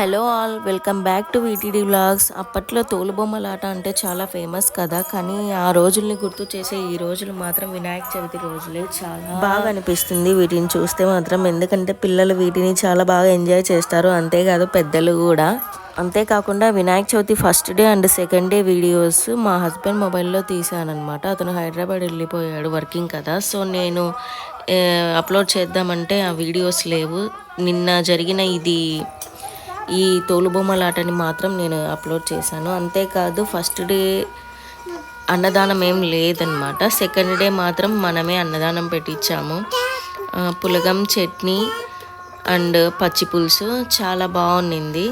Hello all, welcome back to VTD vlogs. అప్పట్లో తోలుబొమ్మలాట అంటే చాలా ఫేమస్ కదా, కానీ ఆ రోజుల్ని గుర్తు చేసే ఈ రోజులు మాత్రం వినాయక చవితి రోజులే. చాలా బాగా అనిపిస్తుంది వీటిని చూస్తే మాత్రం, ఎందుకంటే పిల్లలు వీటిని చాలా బాగా ఎంజాయ్ చేస్తారు, అంతేకాదు పెద్దలు కూడా. అంతేకాకుండా Vinayaka Chavithi first day and second day videos మా హస్బెండ్ మొబైల్లో తీసానమాట. అతను హైదరాబాద్ వెళ్ళిపోయాడు వర్కింగ్ కదా, సో నేను అప్లోడ్ చేద్దామంటే ఆ వీడియోస్ లేవు. నిన్న జరిగిన ఈ తోలుబొమ్మలాటని మాత్రం నేను అప్లోడ్ చేశాను. అంతేకాదు ఫస్ట్ డే అన్నదానం ఏం లేదనమాట. సెకండ్ డే మాత్రం మనమే అన్నదానం పెట్టించాము. పులగం, చట్నీ అండ్ పచ్చి పులుసు చాలా బాగుండింది.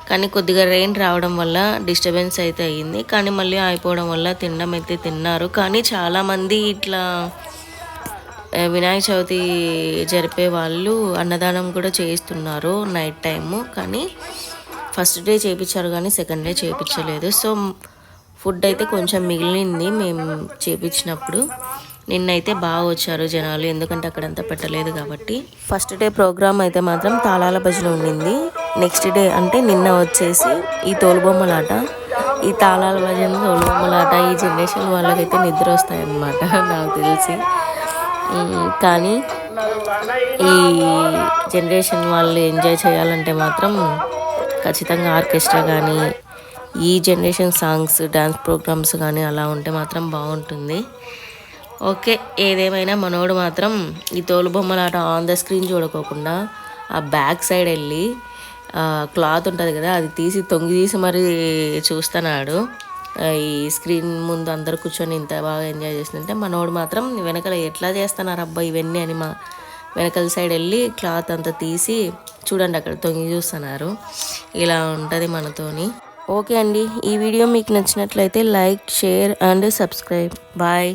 కానీ కొద్దిగా రెయిన్ రావడం వల్ల డిస్టర్బెన్స్ అయితే అయ్యింది, కానీ మళ్ళీ అయిపోవడం వల్ల తినడం అయితే తిన్నారు. కానీ చాలామంది ఇట్లా వినాయక చవితి జరిపే వాళ్ళు అన్నదానం కూడా చేయిస్తున్నారు నైట్ టైము. కానీ ఫస్ట్ డే చేయించారు కానీ సెకండ్ డే చేయించలేదు. సో ఫుడ్ అయితే కొంచెం మిగిలింది మేము చేయించినప్పుడు. నిన్నైతే బాగా వచ్చారు జనాలు, ఎందుకంటే అక్కడంతా పెట్టలేదు కాబట్టి. ఫస్ట్ డే ప్రోగ్రామ్ అయితే మాత్రం తాళాల భజన ఉండింది. నెక్స్ట్ డే అంటే నిన్న వచ్చేసి ఈ తోలుబొమ్మలాట. ఈ తాళాల భజన, తోలుబొమ్మలాట ఈ జనరేషన్ వాళ్ళకైతే నిద్ర వస్తాయన్నమాట నాకు తెలిసి. కానీ ఈ జనరేషన్ వాళ్ళు ఎంజాయ్ చేయాలంటే మాత్రం ఖచ్చితంగా ఆర్కెస్ట్రా కానీ, ఈ జనరేషన్ సాంగ్స్, డ్యాన్స్ ప్రోగ్రామ్స్ కానీ అలా ఉంటే మాత్రం బాగుంటుంది. ఓకే, ఏదేమైనా మనోడు మాత్రం ఈ తోలుబొమ్మలాట ఆన్ ద స్క్రీన్ చూడకోకుండా ఆ బ్యాక్ సైడ్ వెళ్ళి క్లాత్ ఉంటుంది కదా, అది తొంగి తీసి మరి చూస్తున్నాడు. ఈ స్క్రీన్ ముందు అందరు కూర్చొని ఇంత బాగా ఎంజాయ్ చేస్తుంటే మనోడు మాత్రం వెనకాల ఎట్లా చేస్తున్నారు అబ్బా ఇవన్నీ అని మా వెనకాల సైడ్ వెళ్ళి క్లాత్ అంతా తీసి చూడండి అక్కడ తొంగి చూస్తున్నారు. ఇలా ఉంటుంది మనతోని. ఓకే అండి, ఈ వీడియో మీకు నచ్చినట్లయితే like, share and subscribe. Bye.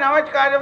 నమస్కారం.